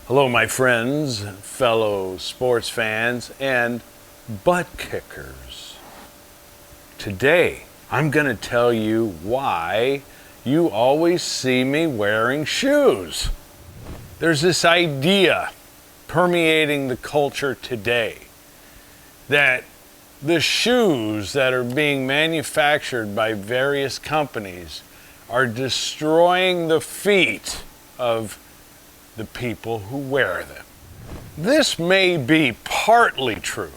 Hello, my friends, fellow sports fans, and butt kickers. Today, I'm going to tell you why you always see me wearing shoes. There's this idea permeating the culture today that the shoes that are being manufactured by various companies are destroying the feet of the people who wear them. This may be partly true,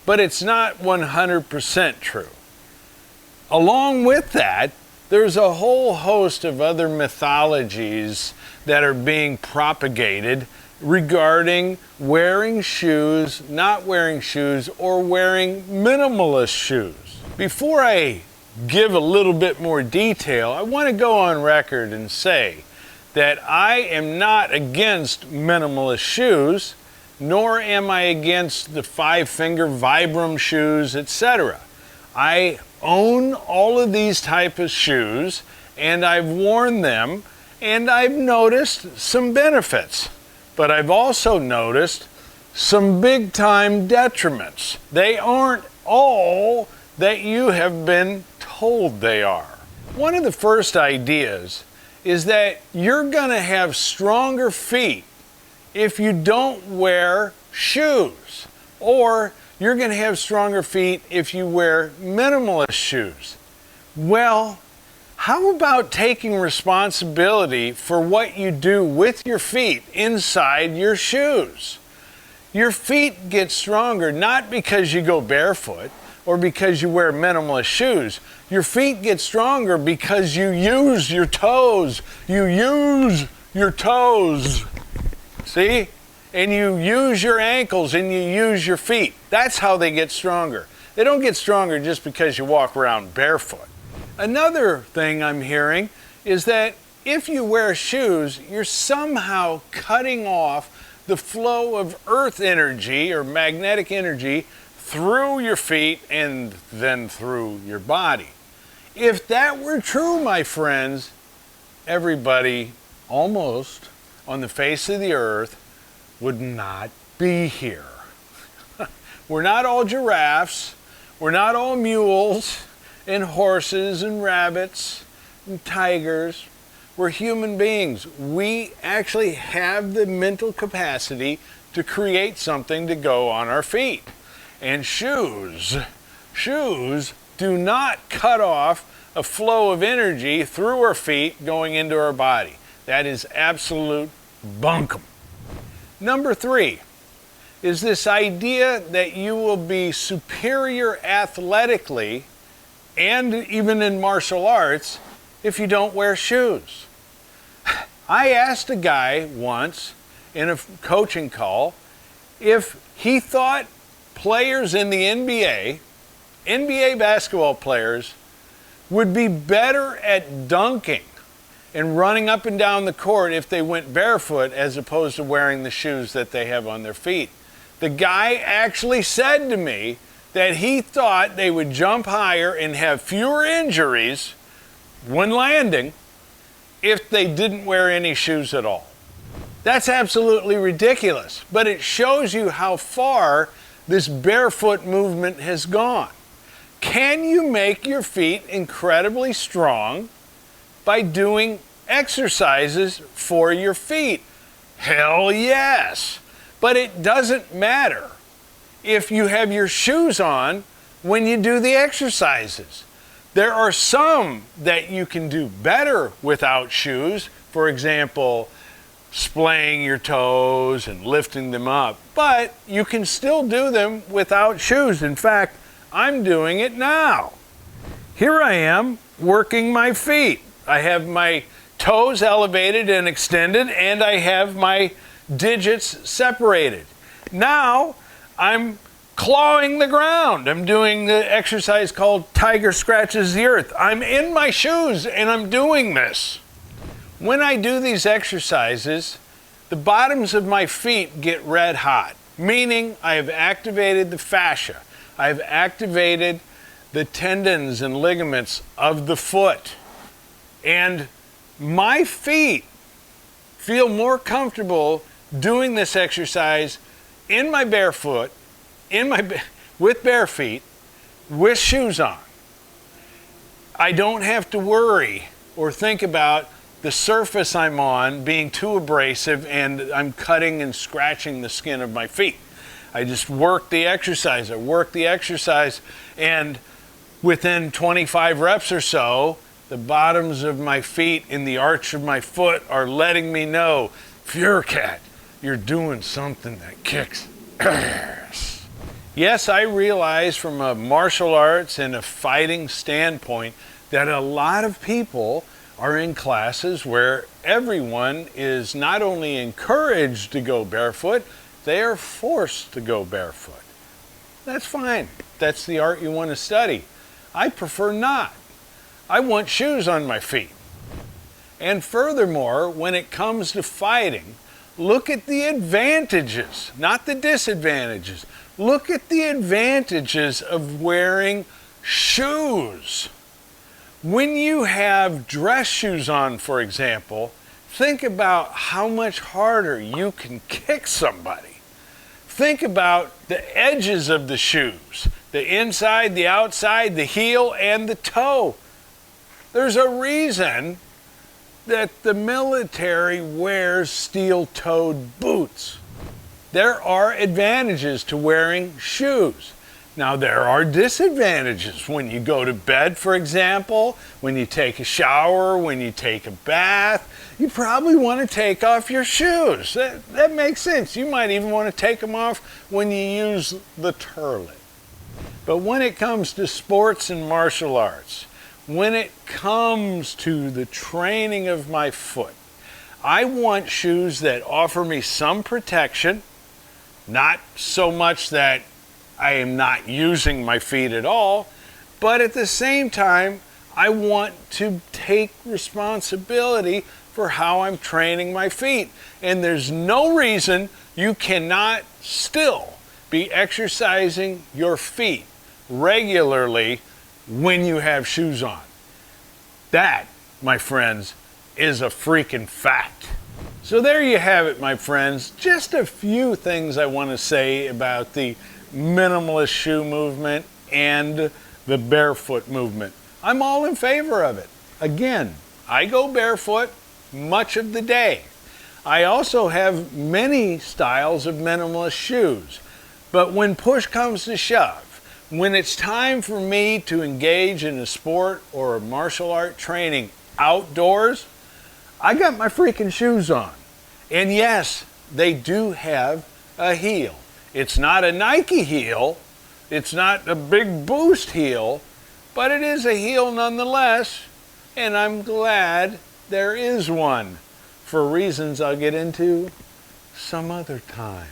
but it's not 100% true. Along with that, there's a whole host of other mythologies that are being propagated regarding wearing shoes, not wearing shoes, or wearing minimalist shoes. Before I give a little bit more detail, I want to go on record and say that I am not against minimalist shoes, nor am I against the five-finger Vibram shoes, etc. I own all of these type of shoes, and I've worn them, and I've noticed some benefits. But I've also noticed some big-time detriments. They aren't all that you have been told they are. One of the first ideas is that you're going to have stronger feet if you don't wear shoes, or you're going to have stronger feet if you wear minimalist shoes. Well, how about taking responsibility for what you do with your feet inside your shoes? Your feet get stronger not because you go barefoot or because you wear minimalist shoes. Your feet get stronger because you use your toes. You use your toes. See? And you use your ankles and you use your feet. That's how they get stronger. They don't get stronger just because you walk around barefoot. Another thing I'm hearing is that if you wear shoes, you're somehow cutting off the flow of earth energy or magnetic energy through your feet and then through your body. If that were true, my friends, everybody almost on the face of the earth would not be here. We're not all giraffes, we're not all mules and horses and rabbits and tigers. We're human beings. We actually have the mental capacity to create something to go on our feet. And shoes do not cut off a flow of energy through our feet going into our body. That is absolute bunkum. Number 3 is this idea that you will be superior athletically and even in martial arts if you don't wear shoes. I asked a guy once in a coaching call if he thought players in the NBA basketball players, would be better at dunking and running up and down the court if they went barefoot as opposed to wearing the shoes that they have on their feet. The guy actually said to me that he thought they would jump higher and have fewer injuries when landing if they didn't wear any shoes at all. That's absolutely ridiculous, but it shows you how far this barefoot movement has gone. Can you make your feet incredibly strong by doing exercises for your feet? Hell yes! But it doesn't matter if you have your shoes on when you do the exercises. There are some that you can do better without shoes. For example, splaying your toes and lifting them up, but you can still do them without shoes. In fact, I'm doing it now. Here I am working my feet. I have my toes elevated and extended, and I have my digits separated. Now I'm clawing the ground. I'm doing the exercise called Tiger Scratches the Earth. I'm in my shoes and I'm doing this. When I do these exercises, the bottoms of my feet get red hot, meaning I have activated the fascia. I've activated the tendons and ligaments of the foot. And my feet feel more comfortable doing this exercise in my barefoot, with bare feet, with shoes on. I don't have to worry or think about the surface I'm on being too abrasive and I'm cutting and scratching the skin of my feet. I just work the exercise. And within 25 reps or so, the bottoms of my feet in the arch of my foot are letting me know, Furecat, you're doing something that kicks ass. Yes, I realize from a martial arts and a fighting standpoint that a lot of people are in classes where everyone is not only encouraged to go barefoot, they are forced to go barefoot. That's fine. That's the art you want to study. I prefer not. I want shoes on my feet. And furthermore, when it comes to fighting, look at the advantages, not the disadvantages. Look at the advantages of wearing shoes. When you have dress shoes on, for example, think about how much harder you can kick somebody. Think about the edges of the shoes, the inside, the outside, the heel, and the toe. There's a reason that the military wears steel-toed boots. There are advantages to wearing shoes. Now, there are disadvantages when you go to bed, for example, when you take a shower, when you take a bath. You probably want to take off your shoes. That makes sense. You might even want to take them off when you use the toilet. But when it comes to sports and martial arts, when it comes to the training of my foot, I want shoes that offer me some protection, not so much that I am not using my feet at all, but at the same time, I want to take responsibility for how I'm training my feet. And there's no reason you cannot still be exercising your feet regularly when you have shoes on. That, my friends, is a freaking fact. So there you have it, my friends. Just a few things I want to say about the minimalist shoe movement and the barefoot movement. I'm all in favor of it. Again, I go barefoot much of the day. I also have many styles of minimalist shoes. But when push comes to shove, when it's time for me to engage in a sport or a martial art training outdoors, I got my freaking shoes on. And yes, they do have a heel. It's not a Nike heel, it's not a big boost heel, but it is a heel nonetheless, and I'm glad there is one, for reasons I'll get into some other time.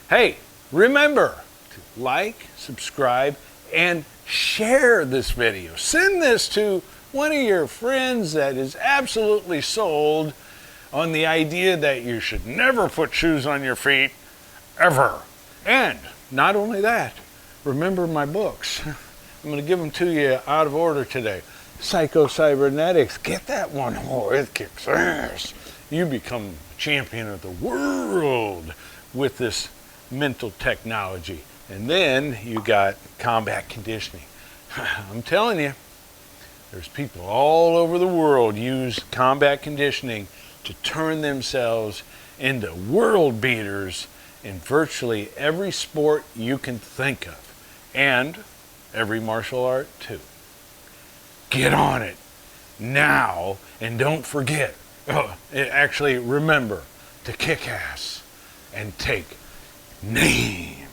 Hey, remember to like, subscribe, and share this video. Send this to one of your friends that is absolutely sold on the idea that you should never put shoes on your feet, ever. And not only that, remember my books. I'm going to give them to you out of order today. Psycho-Cybernetics, get that one. Oh, it kicks ass. You become champion of the world with this mental technology. And then you got combat conditioning. I'm telling you, there's people all over the world use combat conditioning to turn themselves into world beaters in virtually every sport you can think of, and every martial art too. Get on it now, and don't forget, actually remember to kick ass and take names.